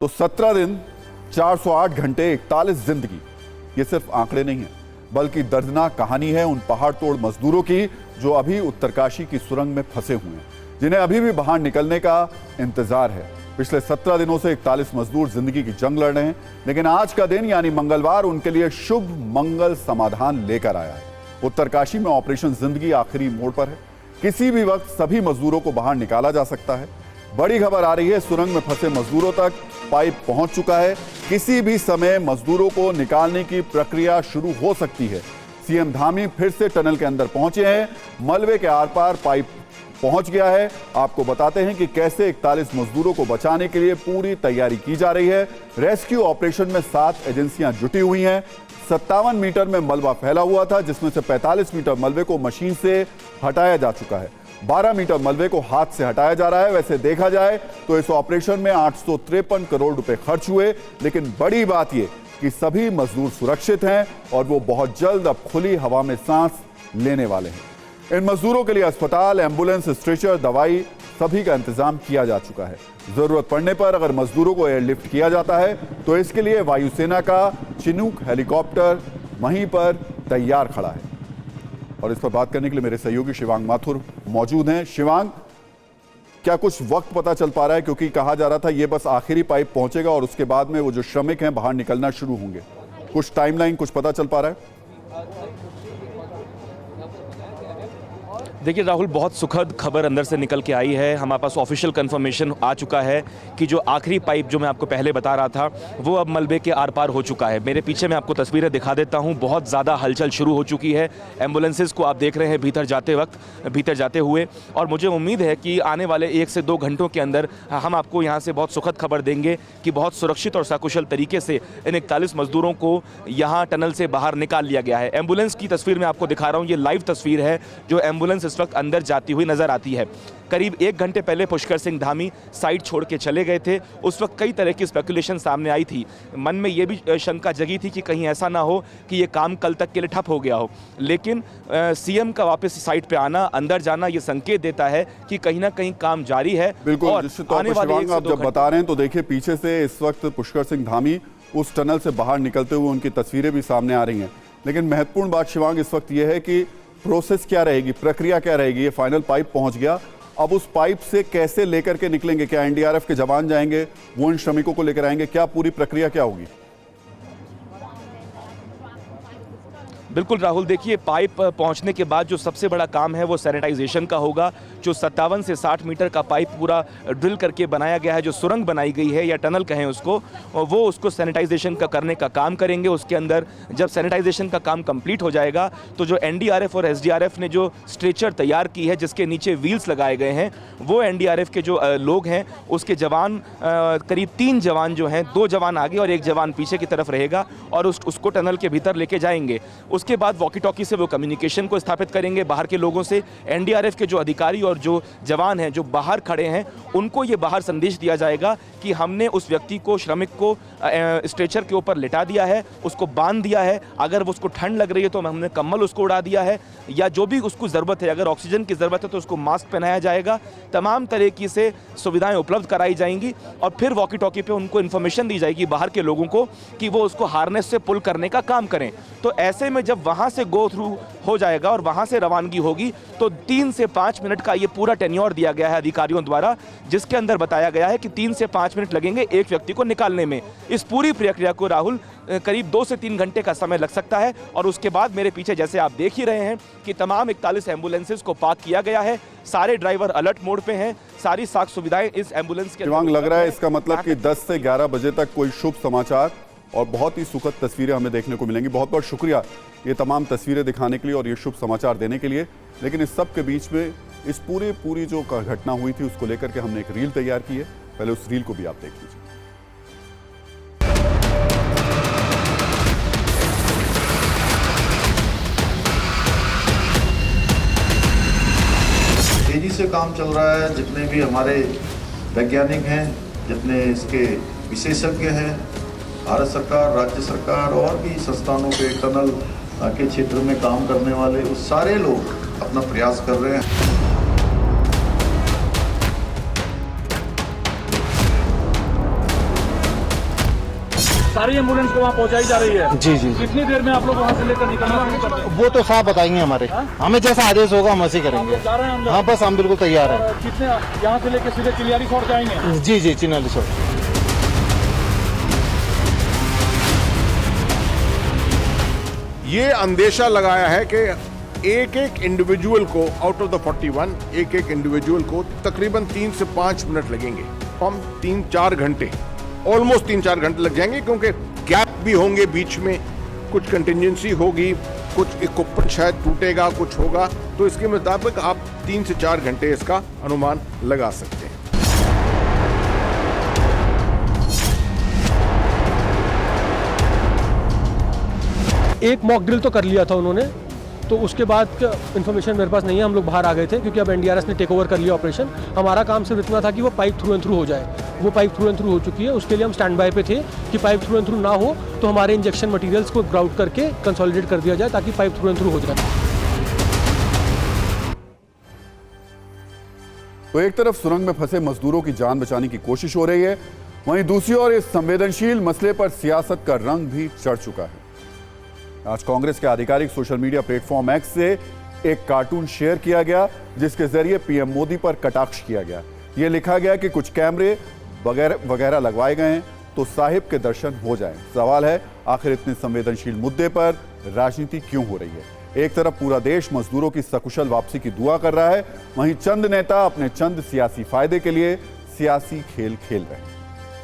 तो 17 दिन, 408 घंटे, 41 जिंदगी, ये सिर्फ आंकड़े नहीं हैं, बल्कि दर्दनाक कहानी है उन पहाड़ तोड़ मजदूरों की जो अभी उत्तरकाशी की सुरंग में फंसे हुए हैं, जिन्हें अभी भी बाहर निकलने का इंतजार है। पिछले 17 दिनों से 41 मजदूर जिंदगी की जंग लड़ रहे हैं, लेकिन आज का दिन यानी मंगलवार उनके लिए शुभ मंगल समाधान लेकर आया है। उत्तरकाशी में ऑपरेशन जिंदगी आखिरी मोड़ पर है। किसी भी वक्त सभी मजदूरों को बाहर निकाला जा सकता है। बड़ी खबर आ रही है, सुरंग में फंसे मजदूरों तक पाइप पहुंच चुका है। किसी भी समय मजदूरों को निकालने की प्रक्रिया शुरू हो सकती है। सीएम धामी फिर से टनल के अंदर पहुंचे हैं। मलबे के आर पार पाइप पहुंच गया है। आपको बताते हैं कि कैसे 41 मजदूरों को बचाने के लिए पूरी तैयारी की जा रही है। रेस्क्यू ऑपरेशन में 7 एजेंसियां जुटी हुई हैं। 57 मीटर में मलबा फैला हुआ था, जिसमें से 45 मीटर मलबे को मशीन से हटाया जा चुका है। 12 मीटर मलबे को हाथ से हटाया जा रहा है। वैसे देखा जाए तो इस ऑपरेशन में 853 करोड़ रुपए खर्च हुए, लेकिन बड़ी बात यह कि सभी मजदूर सुरक्षित हैं और वो बहुत जल्द अब खुली हवा में सांस लेने वाले हैं। इन मजदूरों के लिए अस्पताल, एम्बुलेंस, स्ट्रेचर, दवाई सभी का इंतजाम किया जा चुका है। जरूरत पड़ने पर अगर मजदूरों को एयरलिफ्ट किया जाता है तो इसके लिए वायुसेना का चिनूक हेलीकॉप्टर वहीं पर तैयार खड़ा है। और इस पर बात करने के लिए मेरे सहयोगी शिवांग माथुर मौजूद हैं। शिवांग, क्या कुछ वक्त पता चल पा रहा है, क्योंकि कहा जा रहा था ये बस आखिरी पाइप पहुंचेगा और उसके बाद में वो जो श्रमिक हैं बाहर निकलना शुरू होंगे। कुछ टाइमलाइन कुछ पता चल पा रहा है? देखिए राहुल, बहुत सुखद खबर अंदर से निकल के आई है। हमारे पास ऑफिशियल कंफर्मेशन आ चुका है कि जो आखिरी पाइप जो मैं आपको पहले बता रहा था वो अब मलबे के आर पार हो चुका है। मेरे पीछे मैं आपको तस्वीरें दिखा देता हूं। बहुत ज़्यादा हलचल शुरू हो चुकी है। एम्बुलेंसेज को आप देख रहे हैं भीतर जाते हुए, और मुझे उम्मीद है कि आने वाले 1 से 2 घंटों के अंदर हम आपको यहाँ से बहुत सुखद खबर देंगे कि बहुत सुरक्षित और सकुशल तरीके से इन 41 मजदूरों को यहाँ टनल से बाहर निकाल लिया गया है। एम्बुलेंस की तस्वीर मैं आपको दिखा रहा हूँ। ये लाइव तस्वीर है जो एम्बुलेंस इस वक्त अंदर जाती हुई नजर आती है। करीब 1 घंटे पहले पुष्कर सिंह धामी साइड छोड़ के चले गए थे। उस वक्त कई तरह की स्पेकुलेशन सामने आई थी। मन में यह भी शंका जगी थी कि कहीं ऐसा ना हो कि ये काम कल तक के लिए ठप हो गया हो, लेकिन सीएम का वापस साइड पे आना, अंदर जाना, ये संकेत देता है कि कहीं ना कहीं काम जारी है। बिल्कुल, आने वाले आप जब बता रहे हैं तो देखिए पीछे से इस वक्त पुष्कर सिंह धामी उस टनल से बाहर निकलते हुए उनकी तस्वीरें भी सामने आ रही हैं। लेकिन महत्वपूर्ण बात शिवांग इस वक्त यह है कि प्रोसेस क्या रहेगी, प्रक्रिया क्या रहेगी। ये फाइनल पाइप पहुंच गया, अब उस पाइप से कैसे लेकर के निकलेंगे? क्या एनडीआरएफ के जवान जाएंगे, वो इन श्रमिकों को लेकर आएंगे? क्या पूरी प्रक्रिया क्या होगी? बिल्कुल राहुल, देखिए पाइप पहुंचने के बाद जो सबसे बड़ा काम है वो सैनिटाइजेशन का होगा। जो 57 से 60 मीटर का पाइप पूरा ड्रिल करके बनाया गया है, जो सुरंग बनाई गई है या टनल कहें उसको, वो उसको सैनिटाइजेशन का करने का काम करेंगे। उसके अंदर जब सैनिटाइजेशन का काम कंप्लीट हो जाएगा तो जो एनडीआरएफ और एसडीआरएफ ने जो स्ट्रेचर तैयार की है जिसके नीचे व्हील्स लगाए गए हैं, वो एनडीआरएफ के जो लोग हैं उसके जवान, करीब 3 जवान जो हैं, 2 जवान आगे और 1 जवान पीछे की तरफ रहेगा और उसको टनल के भीतर लेके जाएंगे। उसके बाद वॉकी टॉकी से वो कम्युनिकेशन को स्थापित करेंगे बाहर के लोगों से। एनडीआरएफ के जो अधिकारी और जो जवान हैं जो बाहर खड़े हैं, उनको ये बाहर संदेश दिया जाएगा कि हमने उस व्यक्ति को, श्रमिक को स्ट्रेचर के ऊपर लिटा दिया है, उसको बांध दिया है। अगर वो उसको ठंड लग रही है तो हमने कम्बल उसको उड़ा दिया है, या जो भी उसको ज़रूरत है, अगर ऑक्सीजन की ज़रूरत है तो उसको मास्क पहनाया जाएगा। तमाम तरीके से सुविधाएं उपलब्ध कराई जाएंगी और फिर वॉकी टॉकी पे उनको इन्फॉर्मेशन दी जाएगी बाहर के लोगों को कि वो उसको हार्नेस से पुल करने का काम करें। तो ऐसे में जब वहाँ से गो थ्रू हो जाएगा और वहाँ से रवानगी होगी तो 3 से 5 मिनट का ये पूरा टेन्योर दिया गया है अधिकारियों द्वारा, जिसके अंदर बताया गया है कि 3 से 5 मिनट लगेंगे एक व्यक्ति को निकालने में। इस पूरी प्रक्रिया को राहुल करीब 2 से 3 घंटे का समय लग सकता है। और उसके बाद मेरे पीछे जैसे आप देख ही रहे हैं कि तमाम 41 एम्बुलेंसेज को पार्क किया गया है। सारे ड्राइवर अलर्ट मोड पे हैं। सारी साख सुविधाएं इस एम्बुलेंस के शिवांग, लग रहा है इसका मतलब कि 10 से 11 बजे तक कोई शुभ समाचार और बहुत ही सुखद तस्वीरें हमें देखने को मिलेंगी। बहुत बहुत शुक्रिया ये तमाम तस्वीरें दिखाने के लिए और ये शुभ समाचार देने के लिए। लेकिन इस सब के बीच में इस पूरी जो घटना हुई थी उसको लेकर के हमने एक रील तैयार की है। पहले उस रील को भी आप देख लीजिए। तेजी से काम चल रहा है। जितने भी हमारे वैज्ञानिक हैं, जितने इसके विशेषज्ञ हैं, भारत सरकार, राज्य सरकार और भी संस्थानों के टनल के क्षेत्र में काम करने वाले, वो सारे लोग अपना प्रयास कर रहे हैं। सारी एम्बुलेंस को वहाँ पहुँचाई जा रही है। जी जी कितनी देर में आप लोग वहाँ से लेकर निकलना शुरू करते हैं? वो तो साहब बताएंगे हमारे, हमें जैसा आदेश होगा हम वैसे करेंगे। जा रहे हैं अंदर? हाँ बस हम बिल्कुल तैयार हैं। कितने यहाँ से लेकर सीधे चिलियारी छोड़ जाएंगे? जी जी चिन्हाली सर। ये अंदेशा लगाया है कि एक एक इंडिविजुअल को आउट ऑफ द 41 एक एक इंडिविजुअल को तकरीबन 3 से 5 मिनट लगेंगे। हम 3-4 घंटे ऑलमोस्ट 3-4 घंटे लग जाएंगे, क्योंकि गैप भी होंगे बीच में, कुछ कंटिजेंसी होगी, कुछ इक्विपमेंट शायद टूटेगा, कुछ होगा, तो इसके मुताबिक आप 3 से 4 घंटे इसका अनुमान लगा सकते हैं। एक मॉक ड्रिल तो कर लिया था उन्होंने, तो उसके बाद इन्फॉर्मेशन मेरे पास नहीं है। हम लोग बाहर आ गए थे क्योंकि अब एनडीआरएस ने टेक ओवर कर लिया ऑपरेशन। हमारा काम सिर्फ इतना था कि वो पाइप थ्रू एंड थ्रू हो जाए। वो पाइप थ्रू एंड थ्रू हो चुकी है, उसके लिए हम स्टैंड बाय पे थे कि पाइप थ्रू एंड थ्रू ना हो तो हमारे इंजेक्शन मटेरियल्स को ग्राउट करके कंसोलिडेट कर दिया जाए ताकि पाइप थ्रू एंड थ्रू हो जाए। तो एक तरफ सुरंग में फंसे मजदूरों की जान बचाने की कोशिश हो रही है, वहीं दूसरी ओर इस संवेदनशील मसले पर सियासत का रंग भी चढ़ चुका है। आज कांग्रेस के आधिकारिक सोशल मीडिया प्लेटफॉर्म एक्स से एक कार्टून शेयर किया गया, जिसके जरिए पीएम मोदी पर कटाक्ष किया गया। यह लिखा गया कि कुछ कैमरे वगैरह लगवाए गए हैं तो साहिब के दर्शन हो जाएं। सवाल है, आखिर इतने संवेदनशील मुद्दे पर राजनीति क्यों हो रही है? एक तरफ पूरा देश मजदूरों की सकुशल वापसी की दुआ कर रहा है, वहीं चंद नेता अपने चंद सियासी फायदे के लिए सियासी खेल खेल रहे हैं।